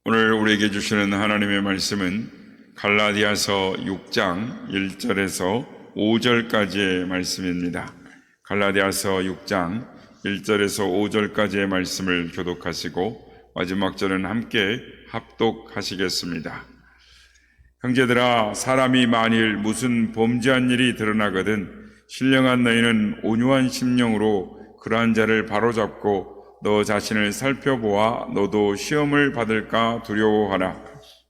오늘 우리에게 주시는 하나님의 말씀은 갈라디아서 6장 1절에서 5절까지의 말씀입니다. 갈라디아서 6장 1절에서 5절까지의 말씀을 교독하시고 마지막 절은 함께 합독하시겠습니다. 형제들아, 사람이 만일 무슨 범죄한 일이 드러나거든 신령한 너희는 온유한 심령으로 그러한 자를 바로잡고 너 자신을 살펴보아 너도 시험을 받을까 두려워하라.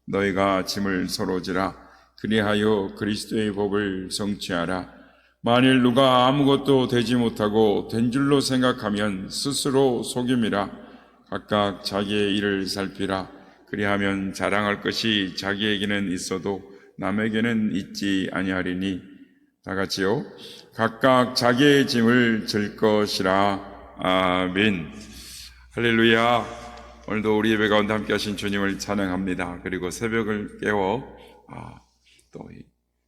너희가 짐을 서로 지라. 그리하여 그리스도의 법을 성취하라. 만일 누가 아무것도 되지 못하고 된 줄로 생각하면 스스로 속임이라. 각각 자기의 일을 살피라. 그리하면 자랑할 것이 자기에게는 있어도 남에게는 있지 아니하리니. 다 같이요. 각각 자기의 짐을 질 것이라. 아멘. 할렐루야. 오늘도 우리 예배 가운데 함께 하신 주님을 찬양합니다. 그리고 새벽을 깨워 또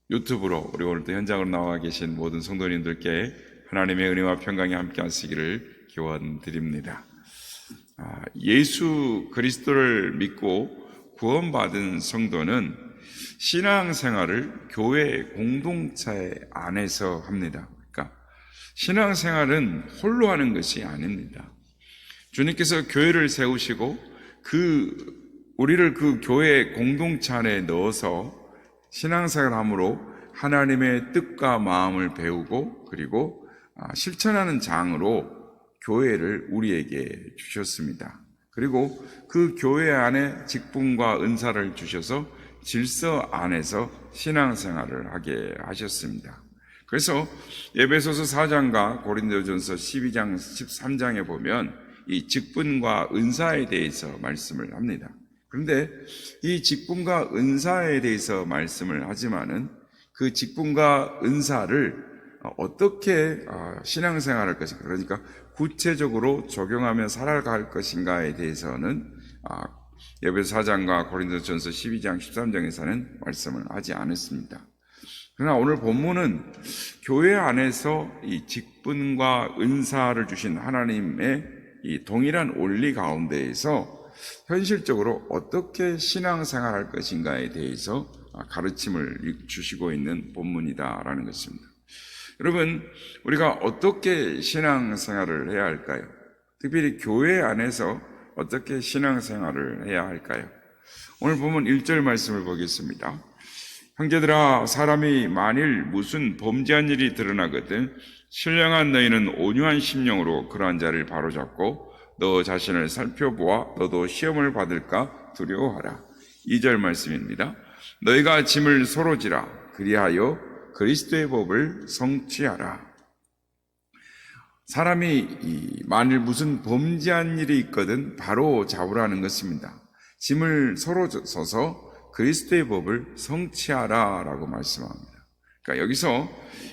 유튜브로 우리 오늘도 현장으로 나와 계신 모든 성도님들께 하나님의 은혜와 평강이 함께 하시기를 기원드립니다. 예수 그리스도를 믿고 구원받은 성도는 신앙생활을 교회 공동체 안에서 합니다. 그러니까 신앙생활은 홀로 하는 것이 아닙니다. 주님께서 교회를 세우시고 우리를 그 교회 공동체 안에 넣어서 신앙생활을 함으로 하나님의 뜻과 마음을 배우고 그리고 실천하는 장으로 교회를 우리에게 주셨습니다. 그리고 그 교회 안에 직분과 은사를 주셔서 질서 안에서 신앙생활을 하게 하셨습니다. 그래서 에베소서 4장과 고린도전서 12장 13장에 보면 이 직분과 은사에 대해서 말씀을 합니다. 그런데 이 직분과 은사에 대해서 말씀을 하지만은 그 직분과 은사를 어떻게 신앙생활할 것인가, 그러니까 구체적으로 적용하며 살아갈 것인가에 대해서는 에베소 4장과 고린도전서 12장 13장에서는 말씀을 하지 않았습니다. 그러나 오늘 본문은 교회 안에서 이 직분과 은사를 주신 하나님의 이 동일한 원리 가운데에서 현실적으로 어떻게 신앙생활할 것인가에 대해서 가르침을 주시고 있는 본문이다라는 것입니다. 여러분, 우리가 어떻게 신앙생활을 해야 할까요? 특별히 교회 안에서 어떻게 신앙생활을 해야 할까요? 오늘 보면 1절 말씀을 보겠습니다. 형제들아, 사람이 만일 무슨 범죄한 일이 드러나거든 신령한 너희는 온유한 심령으로 그러한 자를 바로잡고 너 자신을 살펴보아 너도 시험을 받을까 두려워하라. 2절 말씀입니다. 너희가 짐을 서로 지라. 그리하여 그리스도의 법을 성취하라. 사람이 만일 무슨 범죄한 일이 있거든 바로 잡으라는 것입니다. 짐을 서로 져서 그리스도의 법을 성취하라 라고 말씀합니다. 그러니까 여기서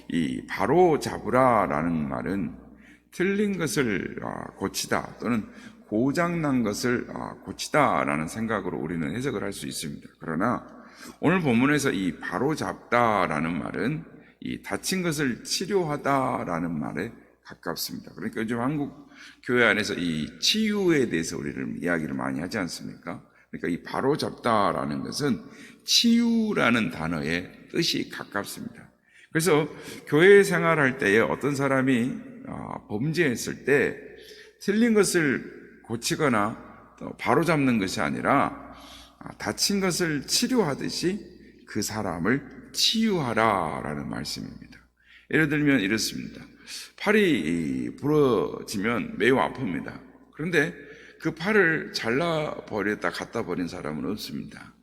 이 바로 잡으라라는 말은 틀린 것을 고치다 또는 고장난 것을 고치다라는 생각으로 우리는 해석을 할 수 있습니다. 그러나 오늘 본문에서 이 바로 잡다라는 말은 이 다친 것을 치료하다라는 말에 가깝습니다. 그러니까 요즘 한국 교회 안에서 이 치유에 대해서 우리를 이야기를 많이 하지 않습니까? 그러니까 이 바로 잡다라는 것은 치유라는 단어의 뜻이 가깝습니다. 그래서 교회 생활할 때에 어떤 사람이 범죄했을 때 틀린 것을 고치거나 바로 잡는 것이 아니라 다친 것을 치료하듯이 그 사람을 치유하라라는 말씀입니다. 예를 들면 이렇습니다. 팔이 부러지면 매우 아픕니다. 그런데 그 팔을 잘라버렸다 갖다 버린 사람은 없습니다.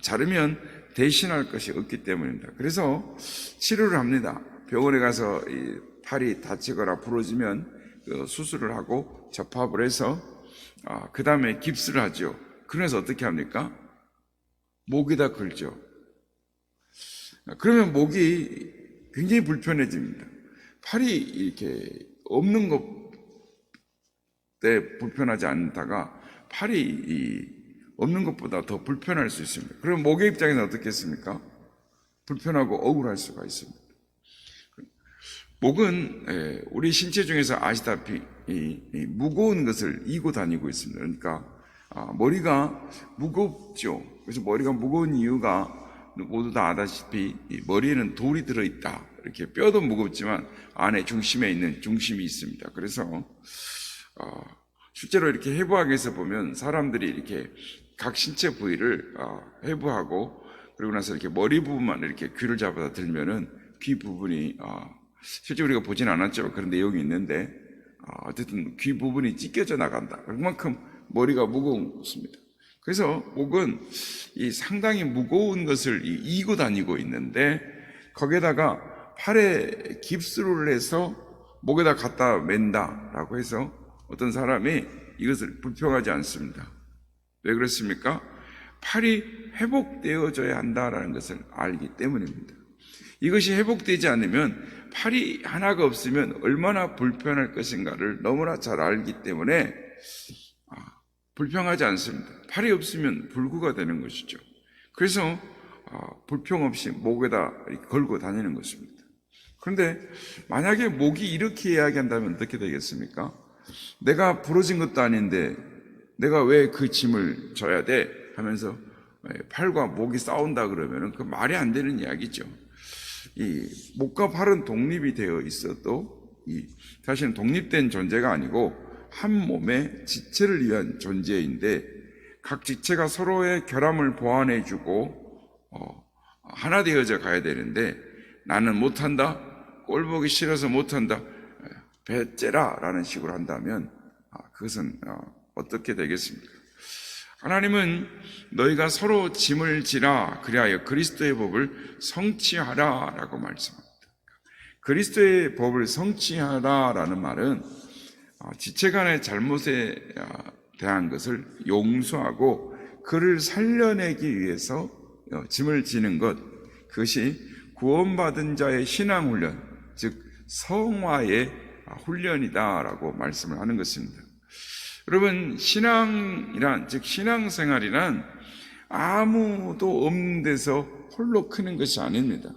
자르면 대신할 것이 없기 때문입니다. 그래서 치료를 합니다. 병원에 가서 이 팔이 다치거나 부러지면 수술을 하고 접합을 해서 그 다음에 깁스를 하죠. 그래서 어떻게 합니까? 목에다 걸죠. 그러면 목이 굉장히 불편해집니다. 팔이 이렇게 없는 것 때 불편하지 않다가 팔이 없는 것보다 더 불편할 수 있습니다. 그럼 목의 입장에서는 어떻겠습니까? 불편하고 억울할 수가 있습니다. 목은 우리 신체 중에서 아시다시피 무거운 것을 이고 다니고 있습니다. 그러니까 머리가 무겁죠. 그래서 머리가 무거운 이유가 모두 다 아다시피 머리에는 돌이 들어있다. 이렇게 뼈도 무겁지만 안에 중심에 있는 중심이 있습니다. 그래서 실제로 이렇게 해부학에서 보면 사람들이 이렇게 각 신체 부위를 해부하고 그러고 나서 이렇게 머리 부분만 이렇게 귀를 잡아다 들면은 귀 부분이 실제 우리가 보진 않았죠. 그런 내용이 있는데 어쨌든 귀 부분이 찢겨져 나간다. 그만큼 머리가 무겁습니다. 그래서 목은 이 상당히 무거운 것을 이고 다니고 있는데 거기에다가 팔에 깁스를 해서 목에다 갖다 맨다라고 해서 어떤 사람이 이것을 불평하지 않습니다. 왜 그렇습니까? 팔이 회복되어져야 한다라는 것을 알기 때문입니다. 이것이 회복되지 않으면 팔이 하나가 없으면 얼마나 불편할 것인가를 너무나 잘 알기 때문에 불평하지 않습니다. 팔이 없으면 불구가 되는 것이죠. 그래서 불평 없이 목에다 걸고 다니는 것입니다. 그런데 만약에 목이 이렇게 이야기한다면 어떻게 되겠습니까? 내가 부러진 것도 아닌데 내가 왜 그 짐을 져야 돼? 하면서 팔과 목이 싸운다 그러면 그 말이 안 되는 이야기죠. 이 목과 팔은 독립이 되어 있어도 사실은 독립된 존재가 아니고 한 몸의 지체를 위한 존재인데 각 지체가 서로의 결함을 보완해주고 하나 되어져 가야 되는데 나는 못한다, 꼴보기 싫어서 못한다, 배째라 라는 식으로 한다면 그것은 어떻게 되겠습니까? 하나님은 너희가 서로 짐을 지라 그리하여 그리스도의 법을 성취하라 라고 말씀합니다. 그리스도의 법을 성취하라 라는 말은 지체 간의 잘못에 대한 것을 용서하고 그를 살려내기 위해서 짐을 지는 것, 그것이 구원받은 자의 신앙훈련, 즉 성화의 훈련이다라고 말씀을 하는 것입니다. 여러분, 신앙이란, 즉 신앙생활이란 아무도 없는 데서 홀로 크는 것이 아닙니다.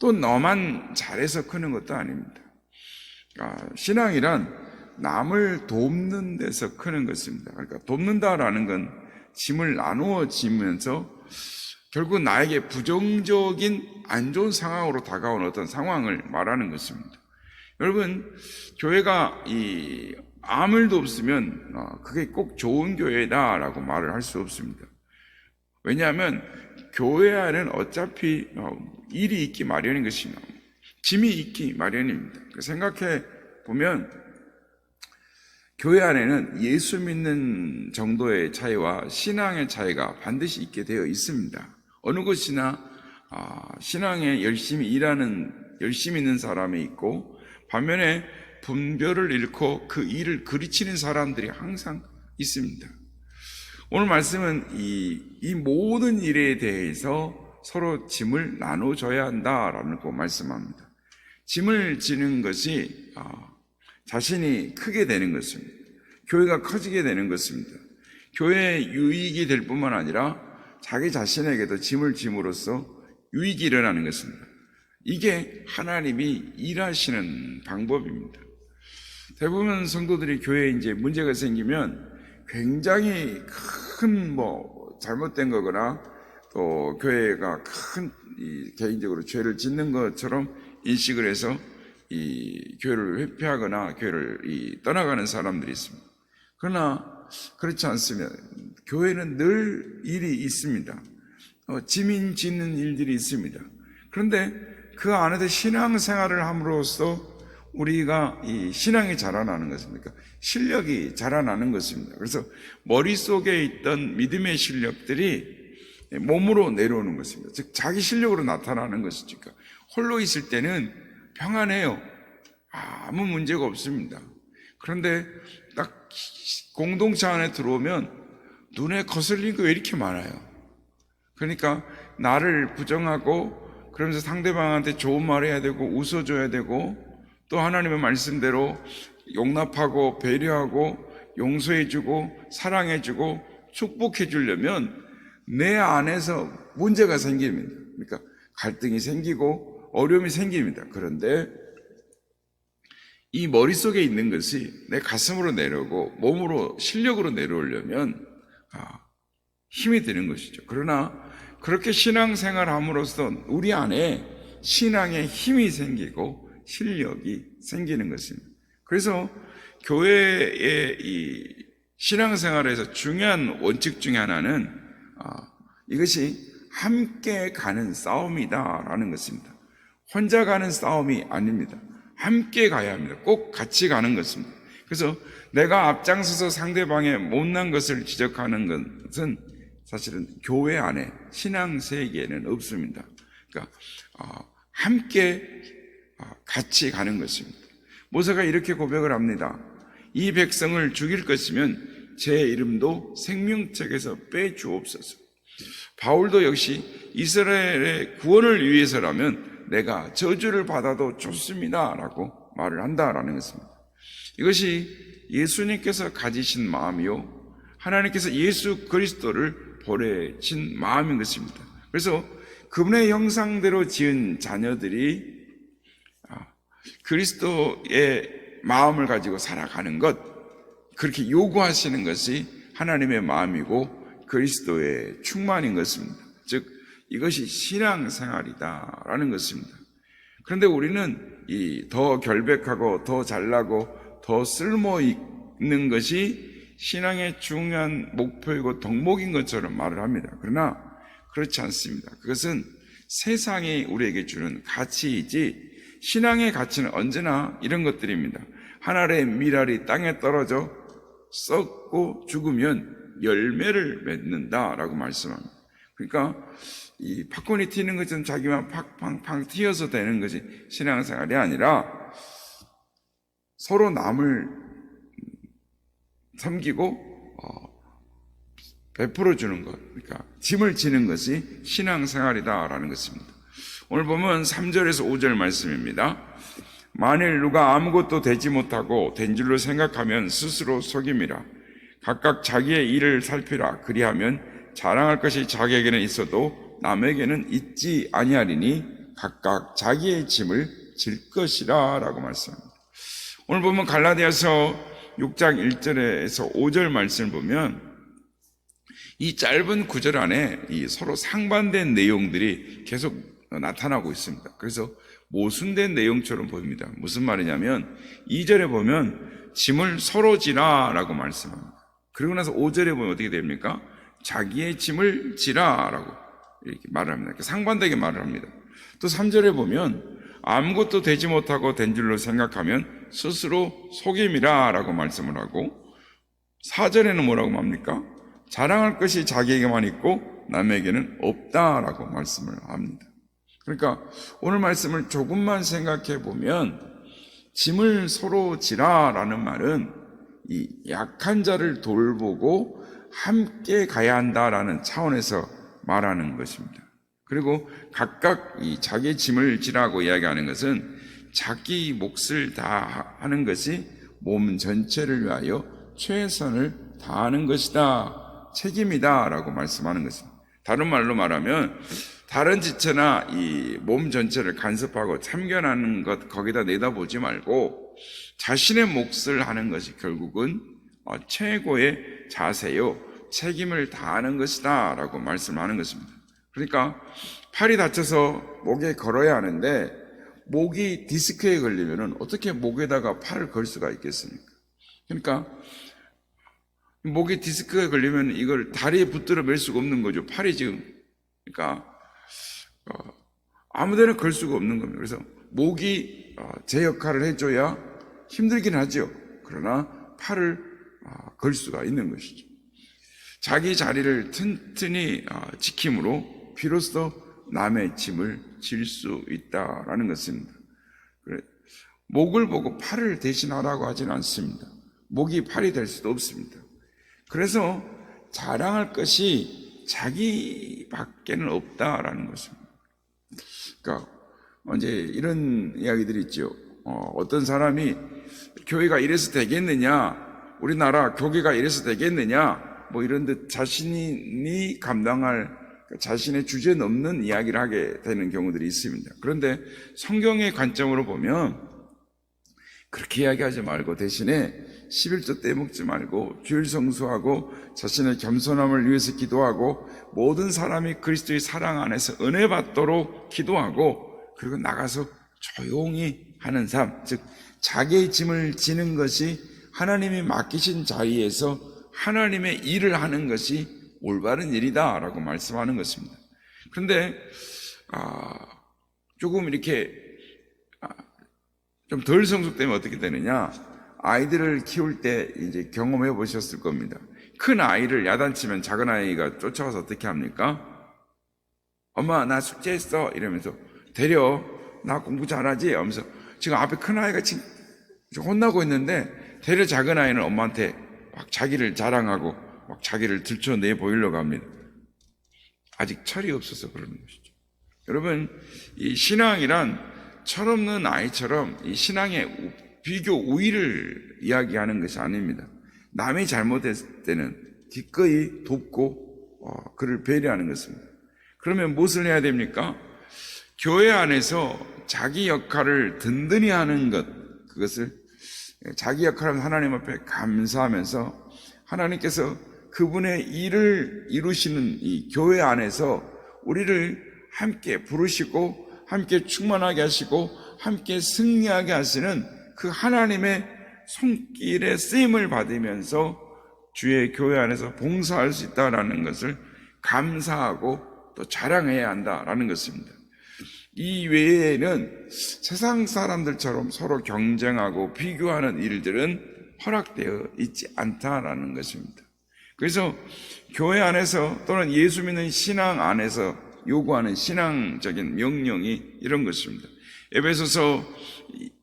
또 너만 잘해서 크는 것도 아닙니다. 신앙이란 남을 돕는 데서 크는 것입니다. 그러니까 돕는다라는 건 짐을 나누어 지면서 결국 나에게 부정적인 안 좋은 상황으로 다가온 어떤 상황을 말하는 것입니다. 여러분, 교회가 아무 일도 없으면 그게 꼭 좋은 교회다라고 말을 할 수 없습니다. 왜냐하면 교회 안에는 어차피 일이 있기 마련인 것이며 짐이 있기 마련입니다. 생각해 보면 교회 안에는 예수 믿는 정도의 차이와 신앙의 차이가 반드시 있게 되어 있습니다. 어느 곳이나 신앙에 열심히 있는 사람이 있고 반면에 분별을 잃고 그 일을 그르치는 사람들이 항상 있습니다. 오늘 말씀은 이 모든 일에 대해서 서로 짐을 나눠줘야 한다라는 거 말씀합니다. 짐을 지는 것이 자신이 크게 되는 것입니다. 교회가 커지게 되는 것입니다. 교회의 유익이 될 뿐만 아니라 자기 자신에게도 짐을 짐으로써 유익이 일어나는 것입니다. 이게 하나님이 일하시는 방법입니다. 대부분 성도들이 교회에 이제 문제가 생기면 굉장히 큰 잘못된 거거나 또 교회가 큰 개인적으로 죄를 짓는 것처럼 인식을 해서 이 교회를 회피하거나 교회를 떠나가는 사람들이 있습니다. 그러나 그렇지 않으면 교회는 늘 일이 있습니다. 짐이 짓는 일들이 있습니다. 그런데 그 안에서 신앙생활을 함으로써 우리가 이 신앙이 자라나는 것입니까? 실력이 자라나는 것입니다. 그래서 머릿속에 있던 믿음의 실력들이 몸으로 내려오는 것입니다. 즉 자기 실력으로 나타나는 것이죠. 홀로 있을 때는 평안해요. 아무 문제가 없습니다. 그런데 딱 공동체 안에 들어오면 눈에 거슬리는 게 왜 이렇게 많아요? 그러니까 나를 부정하고 그러면서 상대방한테 좋은 말 해야 되고 웃어줘야 되고 또 하나님의 말씀대로 용납하고 배려하고 용서해주고 사랑해주고 축복해주려면 내 안에서 문제가 생깁니다. 그러니까 갈등이 생기고 어려움이 생깁니다. 그런데 이 머릿속에 있는 것이 내 가슴으로 내려오고 몸으로 실력으로 내려오려면 힘이 되는 것이죠. 그러나 그렇게 신앙생활 함으로써 우리 안에 신앙의 힘이 생기고 실력이 생기는 것입니다. 그래서 교회의 이 신앙생활에서 중요한 원칙 중에 하나는 이것이 함께 가는 싸움이다라는 것입니다. 혼자 가는 싸움이 아닙니다. 함께 가야 합니다. 꼭 같이 가는 것입니다. 그래서 내가 앞장서서 상대방의 못난 것을 지적하는 것은 사실은 교회 안에 신앙 세계에는 없습니다. 그러니까 함께 같이 가는 것입니다. 모세가 이렇게 고백을 합니다. 이 백성을 죽일 것이면 제 이름도 생명책에서 빼주옵소서. 바울도 역시 이스라엘의 구원을 위해서라면 내가 저주를 받아도 좋습니다 라고 말을 한다라는 것입니다. 이것이 예수님께서 가지신 마음이요, 하나님께서 예수 그리스도를 보내신 마음인 것입니다. 그래서 그분의 형상대로 지은 자녀들이 그리스도의 마음을 가지고 살아가는 것, 그렇게 요구하시는 것이 하나님의 마음이고 그리스도의 충만인 것입니다. 즉 이것이 신앙생활이다라는 것입니다. 그런데 우리는 이 더 결백하고 더 잘나고 더 쓸모 있는 것이 신앙의 중요한 목표이고 덕목인 것처럼 말을 합니다. 그러나 그렇지 않습니다. 그것은 세상이 우리에게 주는 가치이지 신앙의 가치는 언제나 이런 것들입니다. 한 알의 밀알이 땅에 떨어져 썩고 죽으면 열매를 맺는다라고 말씀합니다. 그러니까 이 팝콘이 튀는 것은 자기만 팡팡팡 튀어서 되는 것이 신앙생활이 아니라 서로 남을 섬기고 베풀어 주는 것, 그러니까 짐을 지는 것이 신앙생활이다라는 것입니다. 오늘 보면 3절에서 5절 말씀입니다. 만일 누가 아무것도 되지 못하고 된 줄로 생각하면 스스로 속임이라. 각각 자기의 일을 살피라. 그리하면 자랑할 것이 자기에게는 있어도 남에게는 있지 아니하리니 각각 자기의 짐을 질 것이라 라고 말씀합니다. 오늘 보면 갈라디아서 6장 1절에서 5절 말씀을 보면 이 짧은 구절 안에 이 서로 상반된 내용들이 계속 나타나고 있습니다. 그래서 모순된 내용처럼 보입니다. 무슨 말이냐면 2절에 보면 짐을 서로 지라 라고 말씀합니다. 그리고 나서 5절에 보면 어떻게 됩니까? 자기의 짐을 지라 라고 이렇게 말을 합니다. 상반되게 말을 합니다. 또 3절에 보면 아무것도 되지 못하고 된 줄로 생각하면 스스로 속임이라 라고 말씀을 하고 4절에는 뭐라고 합니까? 자랑할 것이 자기에게만 있고 남에게는 없다라고 말씀을 합니다. 그러니까 오늘 말씀을 조금만 생각해 보면 짐을 서로 지라라는 말은 이 약한 자를 돌보고 함께 가야 한다라는 차원에서 말하는 것입니다. 그리고 각각 이 자기 짐을 지라고 이야기하는 것은 자기 몫을 다하는 것이 몸 전체를 위하여 최선을 다하는 것이다, 책임이다 라고 말씀하는 것입니다. 다른 말로 말하면 다른 지체나 이 몸 전체를 간섭하고 참견하는 것 거기다 내다보지 말고 자신의 몫을 하는 것이 결국은 최고의 자세요, 책임을 다하는 것이다 라고 말씀하는 것입니다. 그러니까 팔이 다쳐서 목에 걸어야 하는데 목이 디스크에 걸리면 어떻게 목에다가 팔을 걸 수가 있겠습니까? 그러니까 목에 디스크가 걸리면 이걸 다리에 붙들어 맬 수가 없는 거죠. 팔이 지금, 그러니까 아무데나 걸 수가 없는 겁니다. 그래서 목이 제 역할을 해줘야 힘들긴 하죠. 그러나 팔을 걸 수가 있는 것이죠. 자기 자리를 튼튼히 지킴으로 비로소 남의 짐을 질 수 있다라는 것입니다. 목을 보고 팔을 대신하라고 하지는 않습니다. 목이 팔이 될 수도 없습니다. 그래서 자랑할 것이 자기밖에는 없다라는 것입니다. 그러니까 이제 이런 이야기들이 있죠. 어떤 사람이 교회가 이래서 되겠느냐, 우리나라 교계가 이래서 되겠느냐, 뭐 이런 듯 자신이 감당할 자신의 주제 넘는 이야기를 하게 되는 경우들이 있습니다. 그런데 성경의 관점으로 보면 그렇게 이야기하지 말고 대신에 11조 떼먹지 말고 주일 성수하고 자신의 겸손함을 위해서 기도하고 모든 사람이 그리스도의 사랑 안에서 은혜 받도록 기도하고 그리고 나가서 조용히 하는 삶, 즉 자기의 짐을 지는 것이 하나님이 맡기신 자리에서 하나님의 일을 하는 것이 올바른 일이다 라고 말씀하는 것입니다. 그런데 조금 이렇게 좀 덜 성숙되면 어떻게 되느냐, 아이들을 키울 때 이제 경험해 보셨을 겁니다. 큰 아이를 야단치면 작은 아이가 쫓아와서 어떻게 합니까? 엄마 나 숙제했어 이러면서 데려, 나 공부 잘하지 하면서 지금 앞에 큰 아이가 지금 혼나고 있는데 데려 작은 아이는 엄마한테 막 자기를 자랑하고 막 자기를 들춰내 보이려고 합니다. 아직 철이 없어서 그러는 것이죠. 여러분, 이 신앙이란 철없는 아이처럼 이 신앙의 비교 우위를 이야기하는 것이 아닙니다. 남이 잘못했을 때는 기꺼이 돕고 그를 배려하는 것입니다. 그러면 무엇을 해야 됩니까? 교회 안에서 자기 역할을 든든히 하는 것, 그것을 자기 역할을 하나님 앞에 감사하면서 하나님께서 그분의 일을 이루시는 이 교회 안에서 우리를 함께 부르시고 함께 충만하게 하시고 함께 승리하게 하시는 그 하나님의 손길에 쓰임을 받으면서 주의 교회 안에서 봉사할 수 있다는 것을 감사하고 또 자랑해야 한다라는 것입니다. 이 외에는 세상 사람들처럼 서로 경쟁하고 비교하는 일들은 허락되어 있지 않다라는 것입니다. 그래서 교회 안에서 또는 예수 믿는 신앙 안에서 요구하는 신앙적인 명령이 이런 것입니다. 에베소서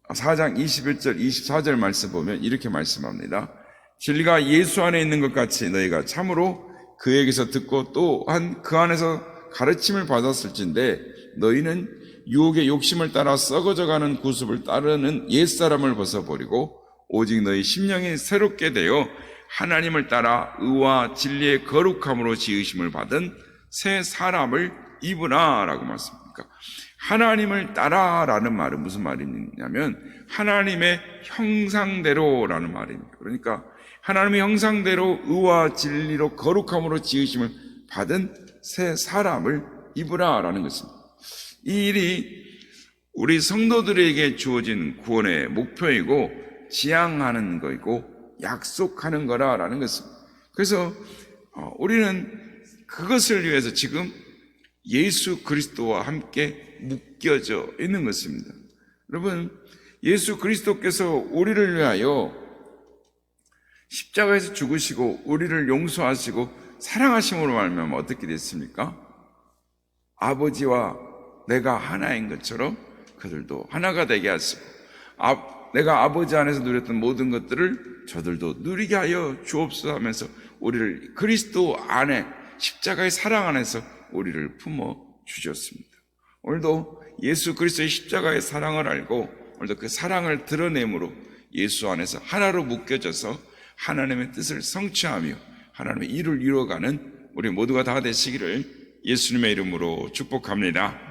4장 21절 24절 말씀 보면 이렇게 말씀합니다. 진리가 예수 안에 있는 것 같이 너희가 참으로 그에게서 듣고 또한 그 안에서 가르침을 받았을진데 너희는 유혹의 욕심을 따라 썩어져가는 구습을 따르는 옛사람을 벗어버리고 오직 너희 심령이 새롭게 되어 하나님을 따라 의와 진리의 거룩함으로 지으심을 받은 새 사람을 입으라 라고 말씀합니다. 하나님을 따라라는 말은 무슨 말이냐면 하나님의 형상대로라는 말입니다. 그러니까 하나님의 형상대로 의와 진리로 거룩함으로 지으심을 받은 새 사람을 입으라 라는 것입니다. 이 일이 우리 성도들에게 주어진 구원의 목표이고 지향하는 것이고 약속하는 거라는 것입니다. 그래서 우리는 그것을 위해서 지금 예수 그리스도와 함께 묶여져 있는 것입니다. 여러분, 예수 그리스도께서 우리를 위하여 십자가에서 죽으시고 우리를 용서하시고 사랑하심으로 말미암아 어떻게 됐습니까? 아버지와 내가 하나인 것처럼 그들도 하나가 되게 하시고 내가 아버지 안에서 누렸던 모든 것들을 저들도 누리게 하여 주옵소서 하면서 우리를 그리스도 안에 십자가의 사랑 안에서 우리를 품어 주셨습니다. 오늘도 예수 그리스도의 십자가의 사랑을 알고 오늘도 그 사랑을 드러내므로 예수 안에서 하나로 묶여져서 하나님의 뜻을 성취하며 하나님의 일을 이루어가는 우리 모두가 다 되시기를 예수님의 이름으로 축복합니다.